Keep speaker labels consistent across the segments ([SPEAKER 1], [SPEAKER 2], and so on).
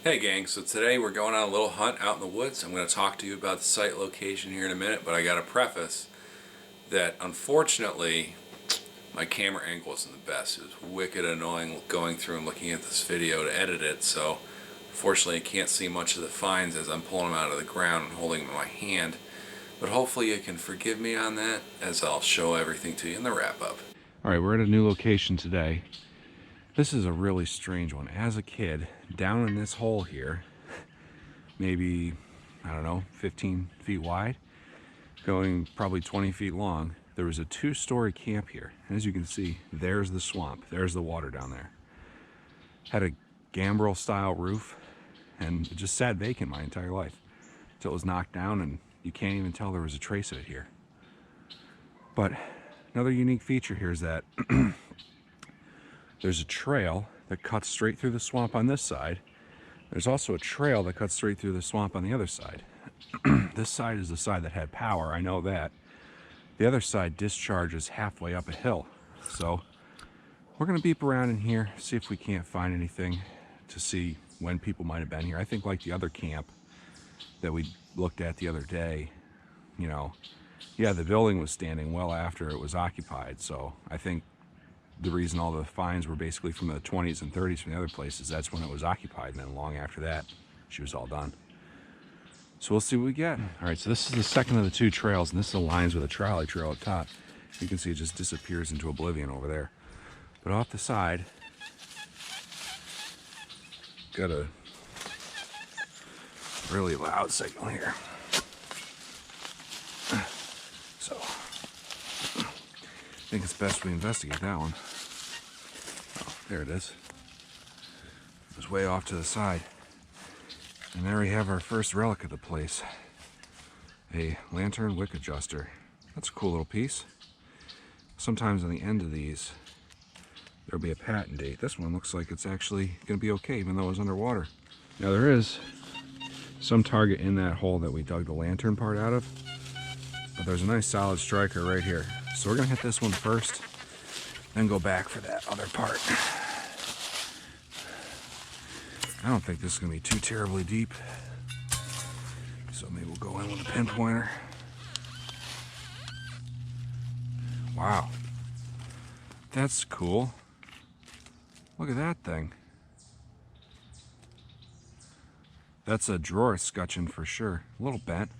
[SPEAKER 1] Hey gang, so today we're going on a little hunt out in the woods. I'm going to talk to you about the site location here in a minute, but I got to preface that unfortunately my camera angle wasn't the best. It was wicked annoying going through and looking at this video to edit it, so unfortunately I can't see much of the finds as I'm pulling them out of the ground and holding them in my hand. But hopefully you can forgive me on that as I'll show everything to you in the wrap up. Alright, we're at a new location today. This is a really strange one. As a kid, down in this hole here, maybe, I don't know, 15 feet wide, going probably 20 feet long, there was a two-story camp here. And as you can see, there's the swamp. There's the water down there. Had a gambrel style roof, and it just sat vacant my entire life until it was knocked down, and you can't even tell there was a trace of it here. But another unique feature here is that there's a trail that cuts straight through the swamp on this side. There's also a trail that cuts straight through the swamp on the other side. This side is the side that had power, I know that. The other side discharges halfway up a hill. So we're gonna beep around in here, see if we can't find anything to see when people might have been here. I think like the other camp that we looked at the other day, you know, yeah, the building was standing well after it was occupied. So I think the reason all the finds were basically from the 20s and 30s from the other places, that's when it was occupied, and then long after that, she was all done. So we'll see what we get. All right, so this is the second of the two trails, and this aligns with a trolley trail up top. You can see it just disappears into oblivion over there. But off the side, got a really loud signal here. So I think it's best we investigate that one. Oh, there it is. It was way off to the side. And there we have our first relic of the place. A lantern wick adjuster. That's a cool little piece. Sometimes on the end of these, there'll be a patent date. This one looks like it's actually going to be okay, even though it's underwater. Now there is some target in that hole that we dug the lantern part out of. But there's a nice solid striker right here. So we're going to hit this one first, then go back for that other part. I don't think this is going to be too terribly deep. So maybe we'll go in with a pinpointer. Wow. That's cool. Look at that thing. That's a drawer scutcheon for sure. A little bent.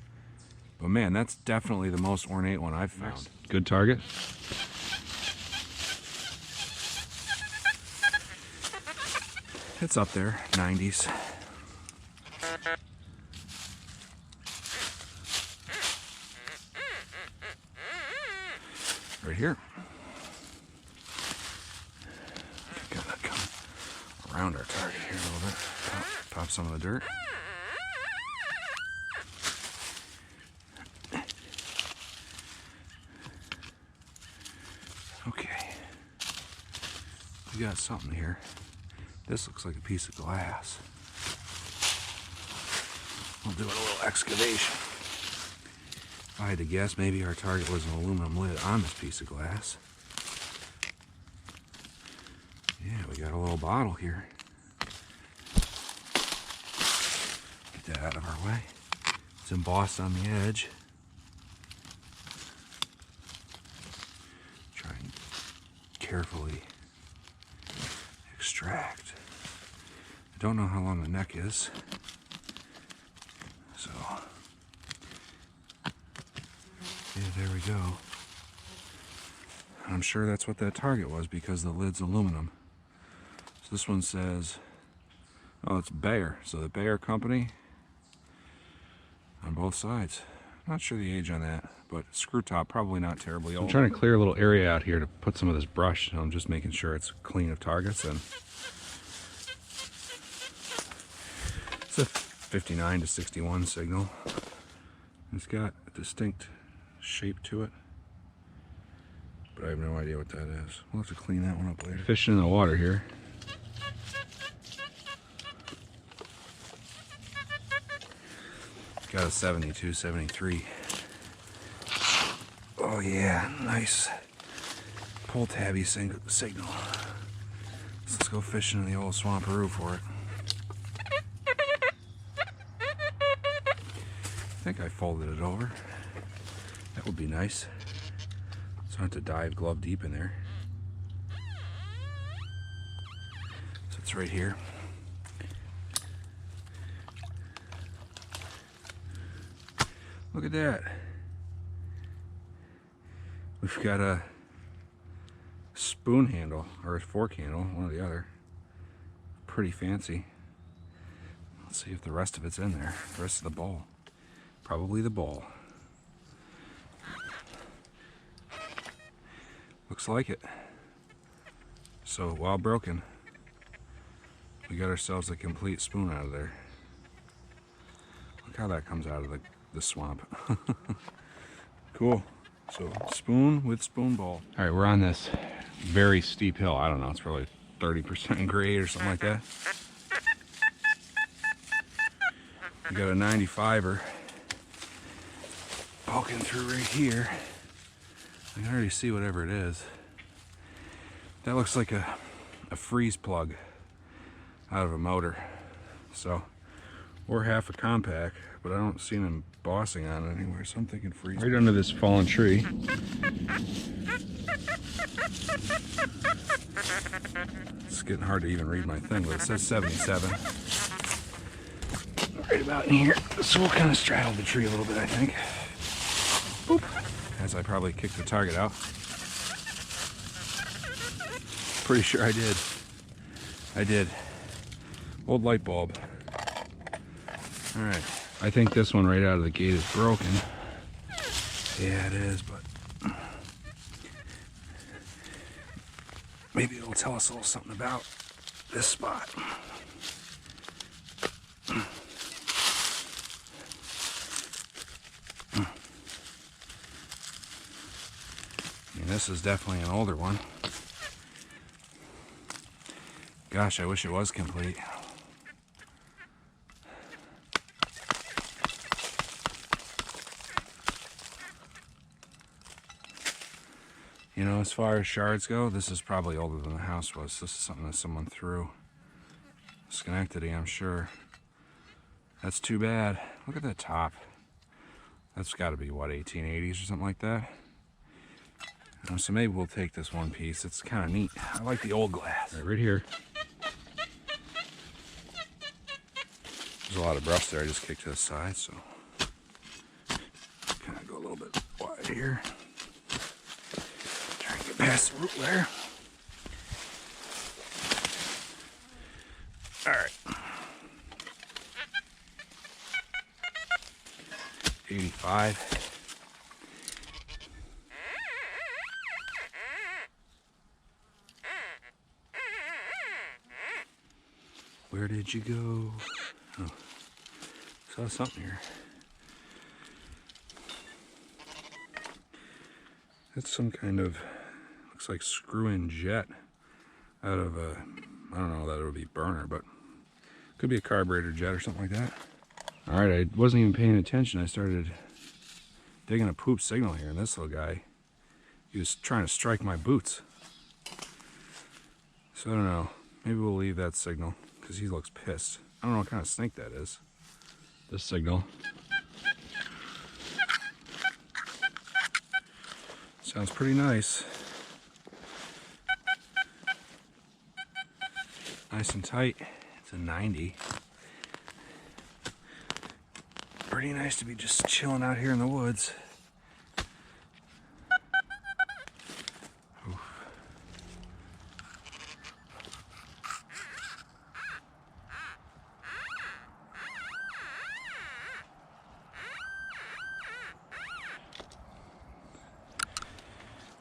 [SPEAKER 1] But man, that's definitely the most ornate one I've found. Good target. It's up there, 90s. Right here. Gotta come around our target here a little bit. Pop some of the dirt. Okay, we got something here. This looks like a piece of glass. We'll do a little excavation. If I had to guess, maybe our target was an aluminum lid on this piece of glass. Yeah, we got a little bottle here. Get that out of our way. It's embossed on the edge. Carefully extract. I don't know how long the neck is, so yeah, there we go. I'm sure that's what that target was because the lid's aluminum. So this one says, oh, it's Bayer, so the Bayer company on both sides. Not sure the age on that, but screw top, probably not terribly old. I'm trying to clear a little area out here to put some of this brush, so I'm just making sure it's clean of targets. And it's a 59 to 61 signal. It's got a distinct shape to it, but I have no idea what that is. We'll have to clean that one up later. Fishing in the water here. Got a 72, 73. Oh yeah, nice pull tabby signal. So let's go fishing in the old swamperoo for it.
[SPEAKER 2] think I folded it over. That would be nice. So I don't have to dive glove deep in there. So it's right here. Look at that. We've got a spoon handle, or a fork handle, one or the other. Pretty fancy. Let's see if the rest of it's in there. The rest of the ball. Probably the ball. Looks like it. So while broken, we got ourselves a complete spoon out of there. Look how that comes out of the swamp. Cool. So spoon with spoon ball. All right, we're on this very steep hill. I don't know, it's probably 30% grade or something like that. We got a 95er poking through right here. I can already see whatever it is. That looks like a freeze plug out of a motor. So we're half a compact, but I don't see them embossing on it anywhere, so I'm thinking freeze. Right under this fallen tree. It's getting hard to even read my thing, but it says 77. Right about in here. So we'll kind of straddle the tree a little bit, I think. Boop. As I probably kicked the target out. Pretty sure I did. I did. Old light bulb. Alright. I think this one right out of the gate is broken. Yeah, it is, but maybe it'll tell us a little something about this spot. I mean, this is definitely an older one. Gosh, I wish it was complete. You know, as far as shards go, this is probably older than the house was. This is something that someone threw. Schenectady, I'm sure. That's too bad. Look at the top. That's got to be, what, 1880s or something like that? So maybe we'll take this one piece. It's kind of neat. I like the old glass. Right here. There's a lot of brush there. I just kicked to the side, so kind of go a little bit wide here. Try and get past the root layer. All right. 85. Where did you go? Oh, saw something here. That's some kind of, looks like screw-in jet out of a, I don't know that it would be burner, but could be a carburetor jet or something like that. All right, I wasn't even paying attention. I started digging a poop signal here, and this little guy, he was trying to strike my boots. So I don't know, maybe we'll leave that signal because he looks pissed. I don't know what kind of snake that is. This signal. Sounds pretty nice. Nice and tight. It's a 90. Pretty nice to be just chilling out here in the woods. Oof.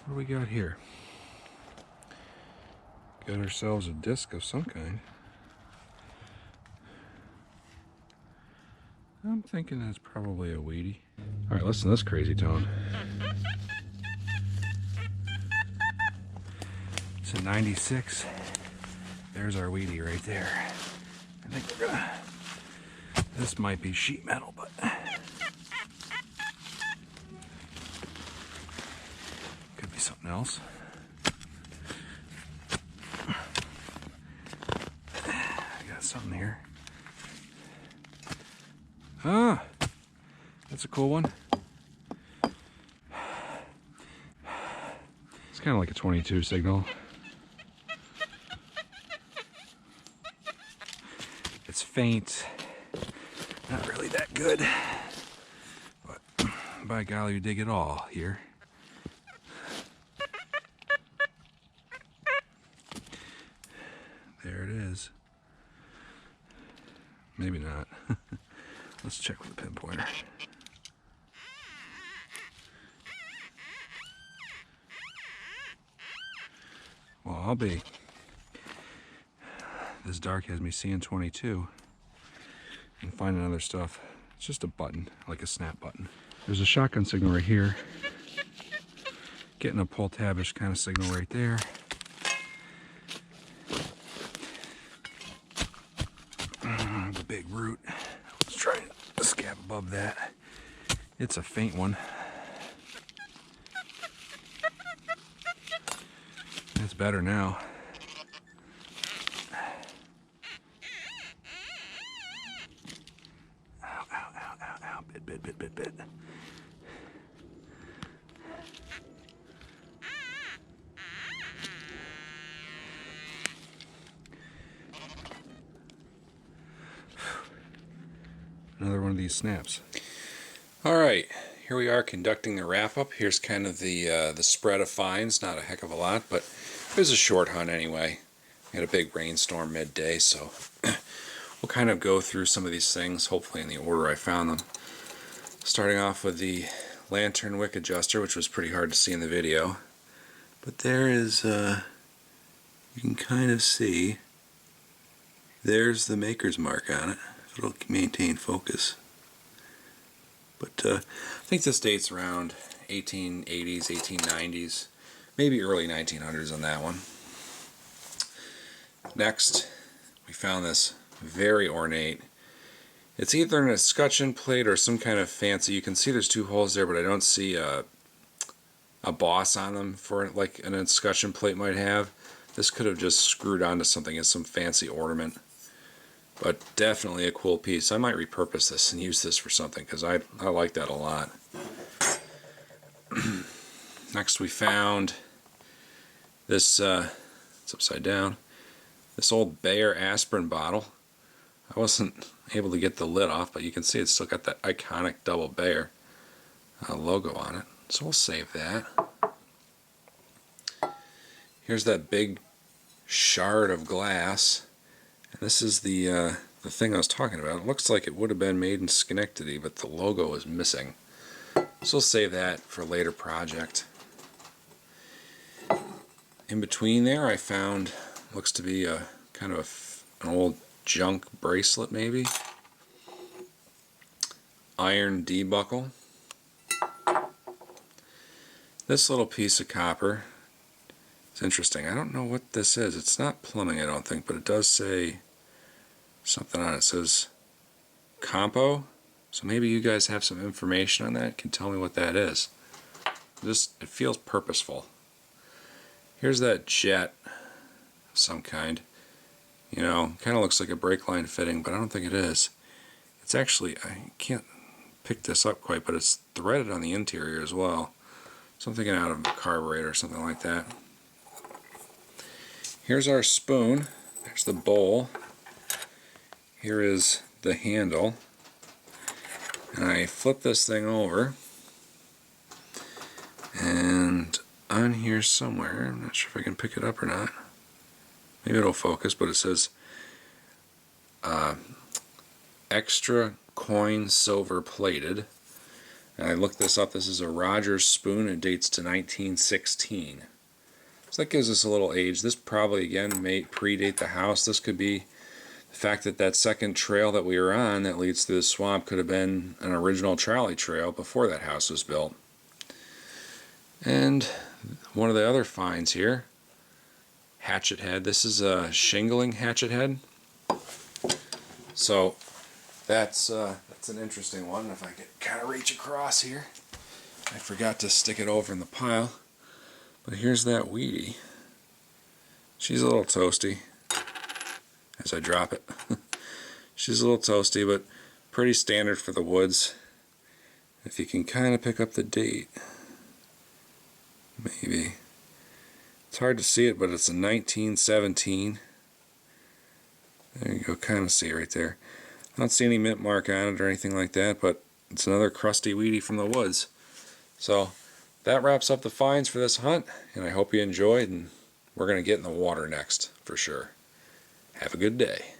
[SPEAKER 2] What do we got here? Got ourselves a disc of some kind. I'm thinking that's probably a weedy. All right, listen to this crazy tone. It's a 96. There's our weedy right there. I think we're gonna, this might be sheet metal, but could be something else. I got something here. Ah, That's a cool one. It's kind of like a 22 signal. It's faint. Not really that good. But by golly, you dig it all here. There it is. Maybe not. Let's check with the pinpointer. Well, I'll be. This dark has me seeing 22. And finding other stuff. It's just a button, like a snap button. There's a shotgun signal right here. Getting a pull tabish kind of signal right there. The big root. Let's try a scab above that. It's a faint one. It's better now. Ow, ow, ow, ow, ow. Bit. Another one of these snaps. All right, here we are conducting the wrap up. Here's kind of the spread of finds. Not a heck of a lot, but it was a short hunt anyway. We had a big rainstorm midday, so we'll kind of go through some of these things, hopefully in the order I found them. Starting off with the lantern wick adjuster, which was pretty hard to see in the video. But there is, you can kind of see, there's the maker's mark on it. It'll maintain focus. But I think this dates around 1880s, 1890s, maybe early 1900s on that one. Next, we found this very ornate. It's either an escutcheon plate or some kind of fancy. You can see there's two holes there, but I don't see a boss on them for like an escutcheon plate might have. This could have just screwed onto something as some fancy ornament. But definitely a cool piece. I might repurpose this and use this for something because I like that a lot. Next we found this, it's upside down, this old Bayer aspirin bottle. I wasn't able to get the lid off, but you can see it's still got that iconic double Bayer logo on it. So we'll save that. Here's that big shard of glass. And this is the thing I was talking about. It looks like it would have been made in Schenectady, but the logo is missing. So we'll save that for a later project. In between there, I found looks to be a kind of an old junk bracelet, maybe. Iron D buckle. This little piece of copper. It's interesting. I don't know what this is. It's not plumbing, I don't think, but it does say something on it. It says Compo. So maybe you guys have some information on that. Can tell me what that is. It feels purposeful. Here's that jet of some kind. You know, kind of looks like a brake line fitting, but I don't think it is. It's actually, I can't pick this up quite, but it's threaded on the interior as well. So I'm thinking out of a carburetor or something like that. Here's our spoon. There's the bowl. Here is the handle. And I flip this thing over. And on here somewhere, I'm not sure if I can pick it up or not. Maybe it'll focus, but it says extra coin silver plated. And I looked this up. This is a Rogers spoon. It dates to 1916. So that gives us a little age. This probably, again, may predate the house. This could be the fact that that second trail that we were on that leads through the swamp could have been an original trolley trail before that house was built. And one of the other finds here, hatchet head. This is a shingling hatchet head. So that's an interesting one. If I could kind of reach across here. I forgot to stick it over in the pile. But here's that Wheatie. She's a little toasty as I drop it. She's a little toasty, but pretty standard for the woods. If you can kind of pick up the date, maybe. It's hard to see it, but it's a 1917. There you go, kind of see it right there. I don't see any mint mark on it or anything like that, but it's another crusty weedy from the woods. So that wraps up the finds for this hunt, and I hope you enjoyed, and we're going to get in the water next for sure. Have a good day.